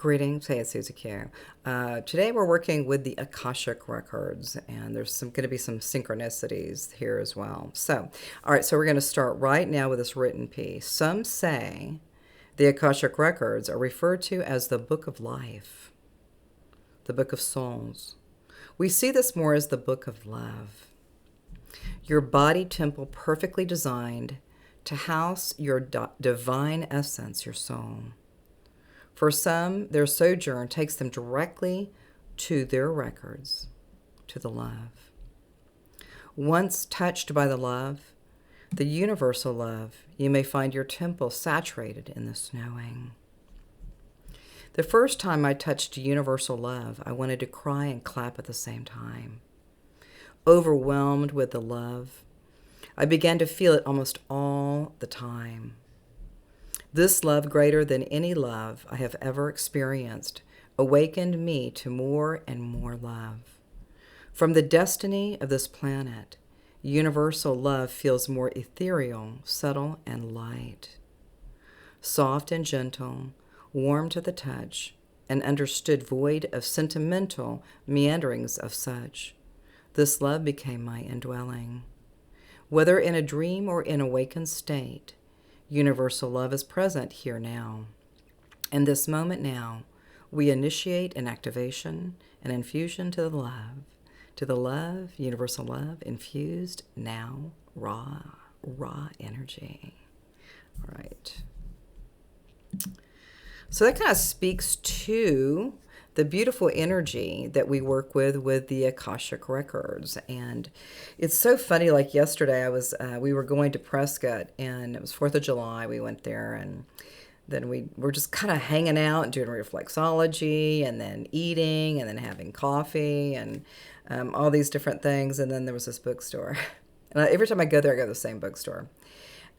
Greetings, hey, it's Susie Q. Today we're working with the Akashic records, and there's going to be some synchronicities here as well. All right, so we're going to start right now with this written piece. Some say the Akashic records are referred to as the Book of Life, the Book of Souls. We see this more as the Book of Love. Your body temple perfectly designed to house your divine essence, your soul. For some, their sojourn takes them directly to their records, to the love. Once touched by the love, the universal love, you may find your temple saturated in this knowing. The first time I touched universal love, I wanted to cry and clap at the same time. Overwhelmed with the love, I began to feel it almost all the time. This love, greater than any love I have ever experienced, awakened me to more and more love. From the destiny of this planet, universal love feels more ethereal, subtle, and light. Soft and gentle, warm to the touch, and understood void of sentimental meanderings of such. This love became my indwelling. Whether in a dream or in awakened state, universal love is present here now. In this moment now, we initiate an activation, an infusion to the love, universal love, infused now, raw energy. All right. So that kind of speaks to the beautiful energy that we work with the Akashic records. And it's so funny, like yesterday we were going to Prescott, and it was 4th of July. We went there, and then we were just kind of hanging out and doing reflexology, and then eating, and then having coffee, and all these different things. And then there was this bookstore. And every time I go there, I go to the same bookstore.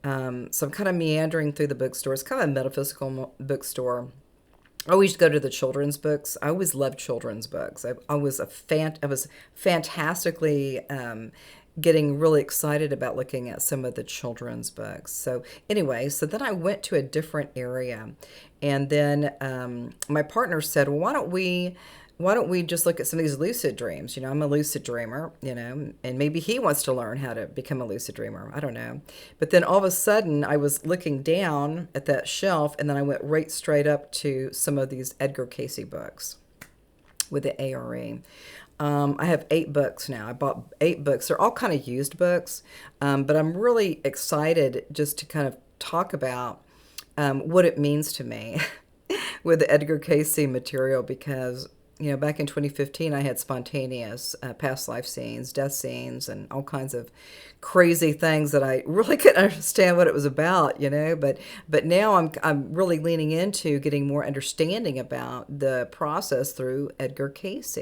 So I'm kind of meandering through the bookstore. It's kind of a metaphysical bookstore. I always go to the children's books. I always loved children's books. I was fantastically getting really excited about looking at some of the children's books. So anyway, so then I went to a different area, and then my partner said, "Well, why don't we just look at some of these lucid dreams? You know, I'm a lucid dreamer, you know, and maybe he wants to learn how to become a lucid dreamer. I don't know." But then all of a sudden I was looking down at that shelf, and then I went right straight up to some of these Edgar Cayce books with the ARE. I have 8 books now. I bought 8 books. They're all kind of used books, but I'm really excited just to kind of talk about what it means to me with the Edgar Cayce material, because you know, back in 2015, I had spontaneous past life scenes, death scenes, and all kinds of crazy things that I really couldn't understand what it was about, you know. But now I'm really leaning into getting more understanding about the process through Edgar Cayce.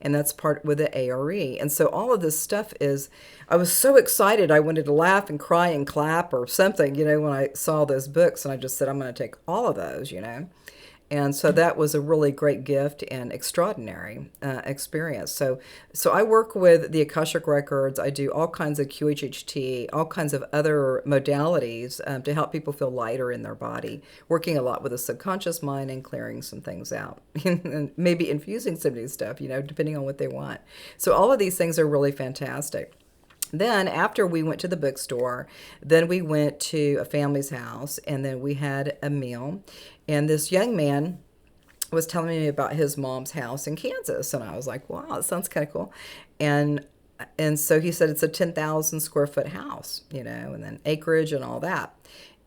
And that's part with the ARE. And so all of this stuff I was so excited. I wanted to laugh and cry and clap or something, you know, when I saw those books. And I just said, I'm going to take all of those, you know. And so that was a really great gift and extraordinary experience. So I work with the Akashic records. I do all kinds of QHHT, all kinds of other modalities to help people feel lighter in their body, working a lot with the subconscious mind and clearing some things out, and maybe infusing some of these stuff, you know, depending on what they want. So all of these things are really fantastic. Then after we went to the bookstore, then we went to a family's house, and then we had a meal. And this young man was telling me about his mom's house in Kansas, and I was like, wow, that sounds kind of cool. And so he said it's a 10,000 square foot house, you know, and then acreage and all that.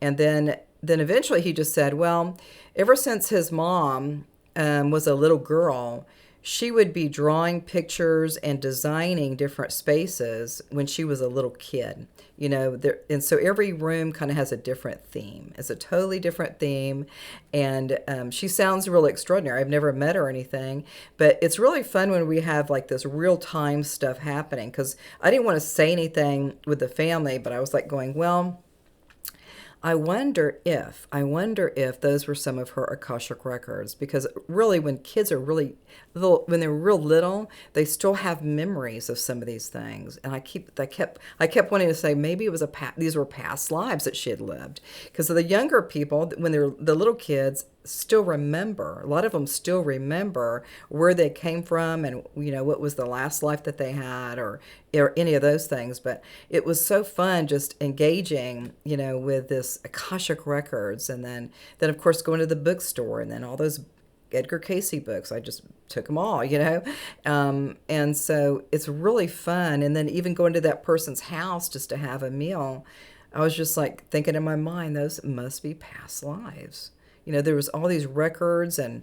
And then eventually he just said, well, ever since his mom was a little girl, she would be drawing pictures and designing different spaces when she was a little kid, you know, and so every room kind of has a different theme. It's a totally different theme, and she sounds really extraordinary. I've never met her or anything, but it's really fun when we have like this real-time stuff happening, because I didn't want to say anything with the family, but I was like going, well, I wonder if those were some of her Akashic records, because really when kids are really little, when they're real little, they still have memories of some of these things. And I kept wanting to say maybe it was these were past lives that she had lived, because the younger people, when they're the little kids, still remember. A lot of them still remember where they came from and, what was the last life that they had, or any of those things. But it was so fun just engaging, with this Akashic records, and then of course going to the bookstore, and then all those Edgar Cayce books. I just took them all, and so it's really fun. And then even going to that person's house just to have a meal, I was just like thinking in my mind, those must be past lives. There was all these records and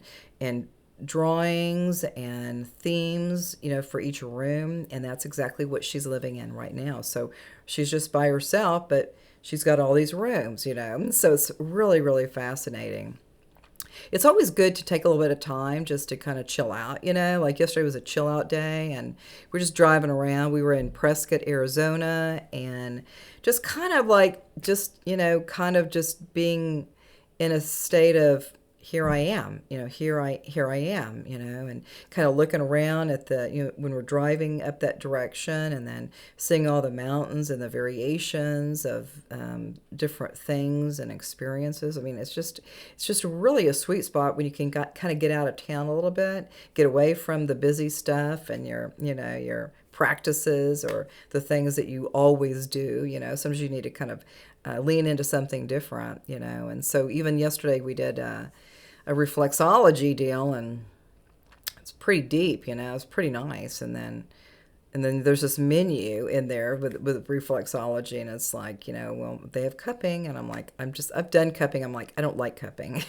drawings and themes, for each room, and that's exactly what she's living in right now. So she's just by herself, but she's got all these rooms, So it's really, really fascinating. It's always good to take a little bit of time just to kind of chill out, Like yesterday was a chill out day, and we're just driving around. We were in Prescott, Arizona, and just kind of like, kind of just being in a state of here I am, here I am, and kind of looking around at the, when we're driving up that direction, and then seeing all the mountains and the variations of different things and experiences. I mean, it's just really a sweet spot when you can kind of get out of town a little bit, get away from the busy stuff and your practices or the things that you always do. Sometimes you need to kind of lean into something different, and so even yesterday we did a reflexology deal, and it's pretty deep, it's pretty nice. And then there's this menu in there with reflexology, and it's like, well, they have cupping, and I'm like, I've done cupping. I'm like, I don't like cupping.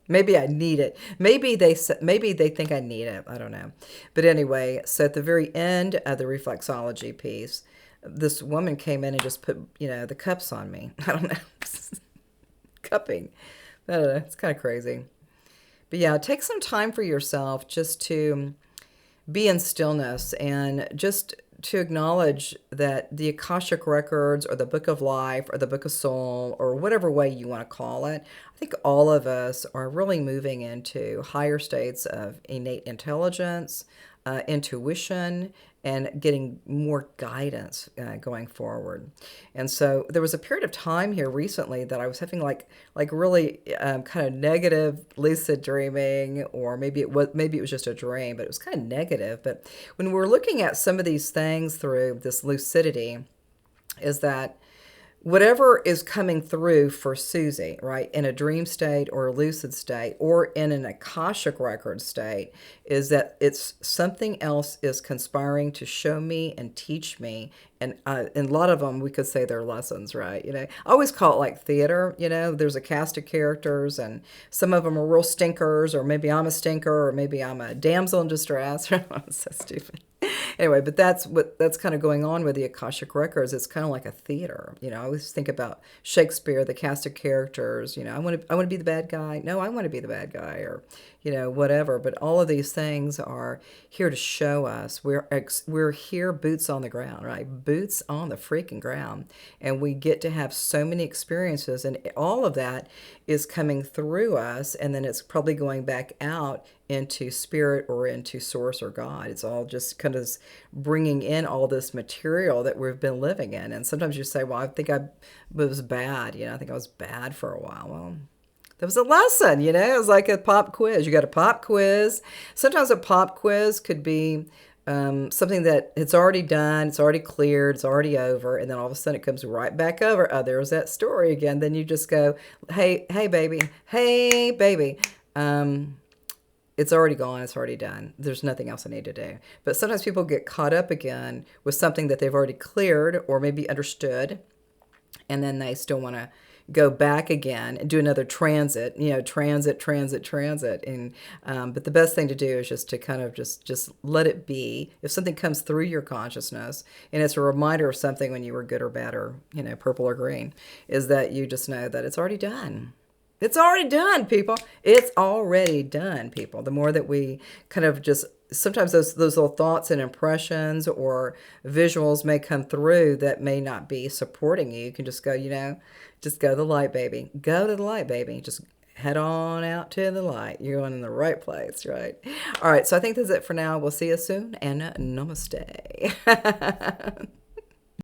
Maybe I need it. Maybe they think I need it. I don't know. But anyway, so at the very end of the reflexology piece, this woman came in and just put, the cups on me. I don't know. Cupping. I don't know. It's kind of crazy. But yeah, take some time for yourself just to be in stillness, and just to acknowledge that the Akashic records, or the book of life, or the book of soul, or whatever way you want to call it, I think all of us are really moving into higher states of innate intelligence, intuition, and getting more guidance going forward. And so there was a period of time here recently that I was having like really kind of negative lucid dreaming, or maybe it was just a dream, but it was kind of negative. But when we're looking at some of these things through this lucidity, is that whatever is coming through for Susie, right, in a dream state or a lucid state or in an Akashic record state, is that it's something else is conspiring to show me and teach me. And a lot of them, we could say they're lessons, right? I always call it like theater. There's a cast of characters, and some of them are real stinkers, or maybe I'm a stinker, or maybe I'm a damsel in distress. So stupid. Anyway, but that's kind of going on with the Akashic records. It's kind of like a theater. I always think about Shakespeare, the cast of characters. I want to be the bad guy. No, I want to be the bad guy, or whatever. But all of these things are here to show us we're here, boots on the ground, right? Boots on the freaking ground, and we get to have so many experiences, and all of that is coming through us, and then it's probably going back out into spirit or into source or God. It's all just kind of bringing in all this material that we've been living in. And sometimes you say, well, I think I was bad. I think I was bad for a while. Well, that was a lesson, it was like a pop quiz. You got a pop quiz. Sometimes a pop quiz could be something that it's already done, it's already cleared, it's already over, and then all of a sudden it comes right back over. Oh, there's that story again. Then you just go, hey baby, it's already gone, it's already done. There's nothing else I need to do. But sometimes people get caught up again with something that they've already cleared or maybe understood, and then they still want to go back again and do another transit, transit. And but the best thing to do is just to kind of just let it be. If something comes through your consciousness and it's a reminder of something when you were good or bad, or purple or green, is that you just know that it's already done. It's already done, people. It's already done, people. The more that we kind of just, sometimes those little thoughts and impressions or visuals may come through that may not be supporting you. You can just go, just go to the light, baby. Go to the light, baby. Just head on out to the light. You're going in the right place, right? All right, so I think that's it for now. We'll see you soon, and namaste.